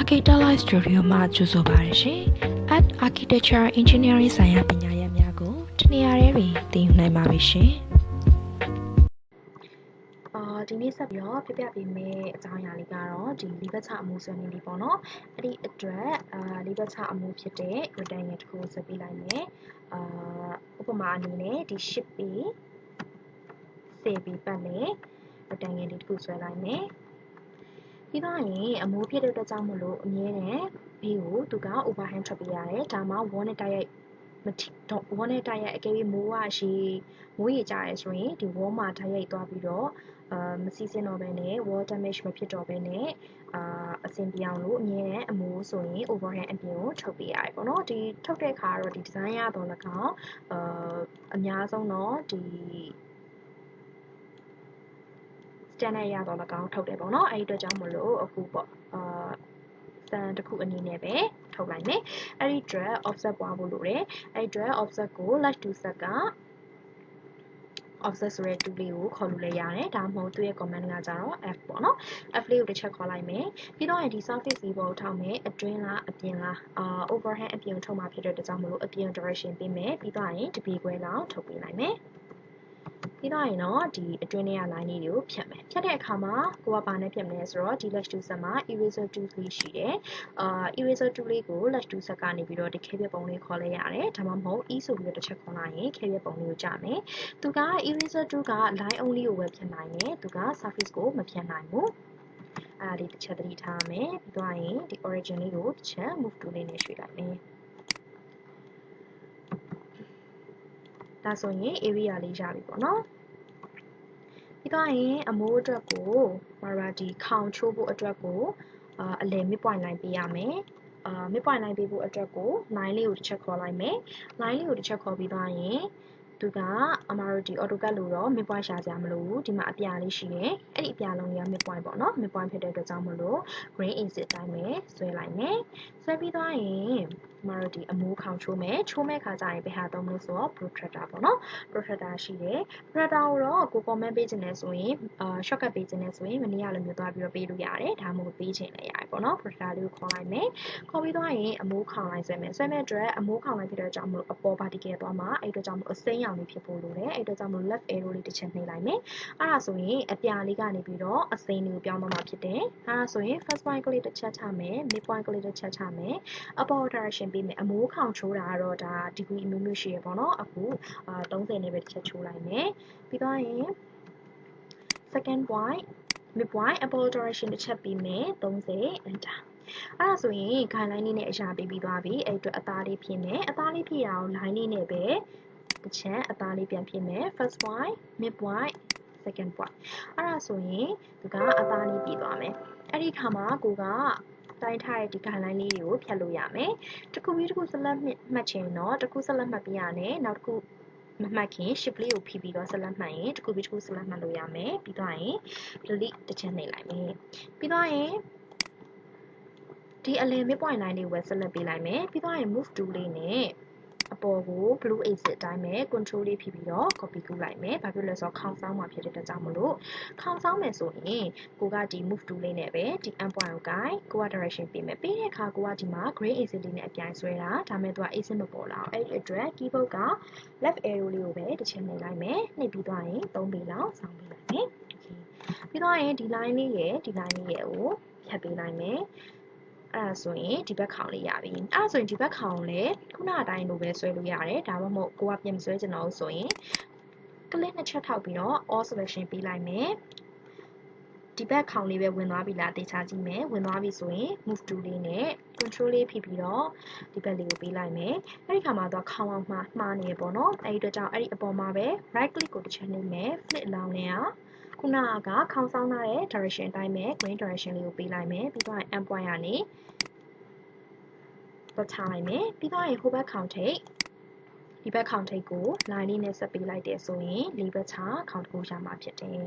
Architecture Studio မှာကြိုဆိုပါရရှင် At Architecture Engineering ဆိုင်ရာပညာရပ်များကိုတနေရာတွင်သင်ယူနိုင်ပါပြီရှင်ဒီနေ့ဆက်ပြီးတော့ပြပြပေးမယ့်အကြောင်းအရာလေးကတော့ဒီလီဘတ်ချအမှုဆွေးနွေးလေးပေါ့နော်အဲ့ဒီအတွက်လီဘတ်ချအမှုဖြစ်တဲ့ rectangle တစ်ခုဆက်ပေးလိုက်မယ်ဥပမာအနေနဲ့ဒီ 10 ပေ10ပေပတ်နဲ့ rectangle လေးတစ်ခုဆွဲလိုက်မယ်ပြီးတော့ရင်အမိုးဖြစ်တဲ့အတွက်ကြောင့်မလို့အမြဲတမ်းဘေးကိုသူက overhand ထွက်ပေးရတယ်ဒါမှ wall နဲ့တိုက်ရိုက်wall နဲ့တိုက်ရိုက်အကယ်၍မိုးရေကျရဲဆိုရင်ဒီ wall မှာတိုက်ရိုက်သွားပြီးတော့မစီးစင်းတော့ဘဲနဲ့ wall damage မဖြစ်တော့ဘဲနဲ့အဆင်ပြေအောင်လို့အမြဲတမ်းအမိုးဆိုရင် overhand အပြင်ကိုထုတ်ပေးရတယ်ပေါ့နော်ဒီထုတ်တဲ့အခါတော့ဒီ design ရတော့၎င်းအများဆုံးတော့ဒီ standard ရတော့၎င်းထုတ်တယ်ပေါ့နော်အဲ့ဒီအတွက်ကြောင့်မလို့အခုပေါ့စံတစ်ခုအနေနဲ့ပဲထုတ်လိုက်မယ်အဲ့ဒီ drag offset ပွားဖို့လိုတယ်အဲ့ဒီ drag offset ကို left to set က offset ဆိုတဲ့ tool လေးကိုခေါ်လို့လည်းရတယ်ဒါမှမဟုတ်သူ့ရဲ့ command ကကြတော့ F ပေါ့နော် F လေးကိုတစ်ချက်ခေါ်လိုက်မယ်ပြီးတော့ဒီ surface လေးပေါ်ထောက်မယ်အတွင်းလားအပြင်လားoverhand အပြင်ထုတ်မှာဖြစ်တဲ့အတွက်ကြောင့်မလို့အပြင် direction ပေးမယ်ပြီးတော့ရင်တပေခွဲလောက်ထုတ်ပေးလိုက်မယ်ပြီးတော့ရင်တော့ဒီအတွင်းထဲက line လေးတွေကိုဖြတ်မယ်ဖြတ်တဲ့အခါမှာကိုကဘာနဲ့ဖြတ်မလဲဆိုတော့ဒီ left to set မှာ eraser tool လေးရှိတယ်eraser tool လေးကို left to set ကနေပြီးတော့ဒီခဲပြပုံလေးခေါ်လဲရတယ်ဒါမှမဟုတ် E ဆိုပြီးတော့တစ်ချက်ခေါ်လိုက်ရင်ခဲပြပုံလေးကိုကြာမယ်သူက eraser tool က line only ကိုပဲဖြတ်နိုင်တယ်သူက surface ကိုမဖြတ်နိုင်ဘူးအဲ့ဒါလေးတစ်ချက်သတိထားမယ်ပြီးတော့ရင်ဒီ origin လေးကိုတစ်ချက် move tool လေးနဲ့ရွှေ့လိုက်မယ်ဒါဆိုရင် area လေးရပြီပေါ့နော်ပြီးတော့ရင်အမိုးအတွက်ကိုဒီခေါင်ချိုးဖို့အတွက်ကိုအလယ် midpoint line ပေးရမယ်midpoint line ပေးဖို့အတွက်ကို line လေးကိုတစ်ချက်ခေါ်လိုက်မယ် line လေးကိုတစ်ချက်ခေါ်ပြီးသွားရင်သူကအမတို့ဒီ AutoCAD လို့တော့ midpoint ရှာကြမလို့ဒီမှာအပြာလေးရှိတယ်အဲ့ဒီအပြာလုံးကြီးက midpoint ပေါ့နော် midpoint ဖြစ်တဲ့အတွက်ကြောင့်မလို့ grain exit တိုင်းပဲဆွဲလိုက်မယ်ဆွဲပြီးသွားရင်အမတို့ဒီအမိုးခေါင်ချိုးမယ်ချိုးမဲ့ခါကျရင်ဘယ်ဟာသုံးလို့ဆိုတော့ protractor ပေါ့နော် protractor ရှိတယ် protractor ကိုတော့ကို comment ပေးခြင်းနဲ့ဆိုရင်shortcut ပေးခြင်းနဲ့ဆိုရင်မနေ့ကလိုမျိုးသွားပြီးတော့ပေးလို့ရတယ်ဒါမှမဟုတ်ပေးခြင်းလည်းရတယ်ပေါ့နော် protractor လေးကိုခေါ်လိုက်မယ်ခေါ်ပြီးသွားရင်အမိုးခေါင်လိုက်ဆွဲမယ်ဆွဲမဲ့အတွက်အမိုးခေါင်လိုက်ဖြစ်တဲ့ကြောင့်မလို့အပေါ် vertical သွားမှာအဲ့အတွက်ကြောင့်မလို့အစိမ်းရောင်လေးဖြစ်ဖို့လိုတယ်အဲ့အတွက်ကြောင့်မလို့ left arrow လေးတစ်ချက်နှိပ်လိုက်မယ်အဲ့ဒါဆိုရင်အပြာလေးကနေပြီးတော့အစိမ်းလေးကိုပြောင်းသွားမှာဖြစ်တယ်အဲ့ဒါဆိုရင် first point ကလေးတစ်ချက်ချမယ် mid point ကလေးတစ်ချက်ချမယ်အပေါ် direction ပေးမယ်အမိုးခေါင်ချိုးတာကတော့ဒါ degree အမျိုးမျိုးရှိရပေါ့နော်အခု30နဲ့ပဲတစ်ချက်ချိုးလိုက်မယ်ပြီးတော့ရင် second point mid point အပေါ် direction တစ်ချက်ပေးမယ်30 enter အဲ့ဒါဆိုရင် guideline လေးနဲ့အရာပေးပြီးသွားပြီအဲ့အတွက်အသားလေးဖြစ်မယ်အသားလေးဖြစ်ရအောင် line လေးနဲ့ပဲတစ်ချက်အသားလေးပြန်ဖြစ်မယ် first point mid point second point အဲ့ဒါဆိုရင်သူကအသားလေးပြသွားမယ်အဲ့ဒီခါမှာကိုကတိုင်းထားတဲ့ဒီ guideline လေးတွေကိုဖြတ်လို့ရမယ်တစ်ခုပြီးတစ်ခုဆက်လက်မှတ်ချင်တော့တစ်ခုဆက်လက်မှတ်ပြရမယ်နောက်တစ်ခုမမှတ်ခင် shift လေးကိုဖိပြီးတော့ဆက်လက်မှတ်ရင်တစ်ခုပြီးတစ်ခုဆက်လက်မှတ်လို့ရမယ်ပြီးတော့ရင် delete တစ်ချက်နှိပ်လိုက်မယ်ပြီးတော့ရင်ဒီအလယ် midpoint line လေးကိုပဲဆက်လက်ပေးလိုက်မယ်ပြီးတော့ရင် move tool လေးနဲ့အပေါ်ကို blue exit အတိုင်းပဲ control လေးဖြည့်ပြီးတော့ copy ကူးလိုက်မယ်ဘာဖြစ်လဲဆိုတော့ခေါင်းဆောင်မှာဖြစ်တဲ့အတွက်ကြောင့်မလို့ခေါင်းဆောင်မယ်ဆိုရင်ကိုကဒီ move tool လေးနဲ့ပဲဒီ end point ကိုကိုက direction ပေးမယ်ပေးတဲ့အခါကိုကဒီမှာ gray exit လေးနဲ့အပြိုင်ဆွဲတာဒါမဲ့သူက exit မပေါ်လာအောင်အဲ့ဒီအတွက် keyboard က left arrow လေးကိုပဲတစ်ချက်နှိပ်လိုက်မယ်နှိပ်ပြီးသွားရင်3ပေလောက်ဆောင်းပေးလိုက်မယ်ပြီးတော့ရင်ဒီ line လေးရဲ့ဒီ line လေးရဲ့ကိုဖြတ်ပေးလိုက်မယ်အဲ့ဒါဆိုရင်ဒီဘက်ခေါင်လေးရပြီအဲ့ဒါဆိုရင်ဒီဘက်ခေါင်လည်းခုနအတိုင်းလိုပဲဆွဲလို့ရတယ်ဒါမှမဟုတ်ကိုကပြင်ဆွဲချင်တော့ဆိုရင်ကလစ်နှစ်ချက်ထောက်ပြီးတော့ all selection ပေးလိုက်မယ်ဒီဘက်ခေါင်လေးပဲဝင်သွားပြီလားသေချာကြည့်မယ်ဝင်သွားပြီဆိုရင် move tool လေးနဲ့ control လေးဖိပြီးတော့ဒီဘက်လေးကိုပေးလိုက်မယ်အဲ့ဒီခါမှာတော့ခေါင်အောင်မှားနေရပေါ့နော်အဲ့ဒီအတွက်ကြောင့်အဲ့ဒီအပေါ်မှာပဲ right click ကိုတစ်ချက်နှိပ်မယ် flip လောင်းနေတာခုနကခေါင်းဆောင်ထားတဲ့ direction အတိုင်းပဲ green direction လေးကိုပေးလိုက်မယ်ပြီးတော့ end point ကနေတော့ချလိုက်မယ်ပြီးတော့ရင်ဟိုဘက်ခေါင်ထိပ်ဒီဘက်ခေါင်ထိပ်ကို line လေးနဲ့ဆက်ပေးလိုက်တယ်ဆိုရင်၄ဘက်ချခေါင်တစ်ခုရမှာဖြစ်တယ်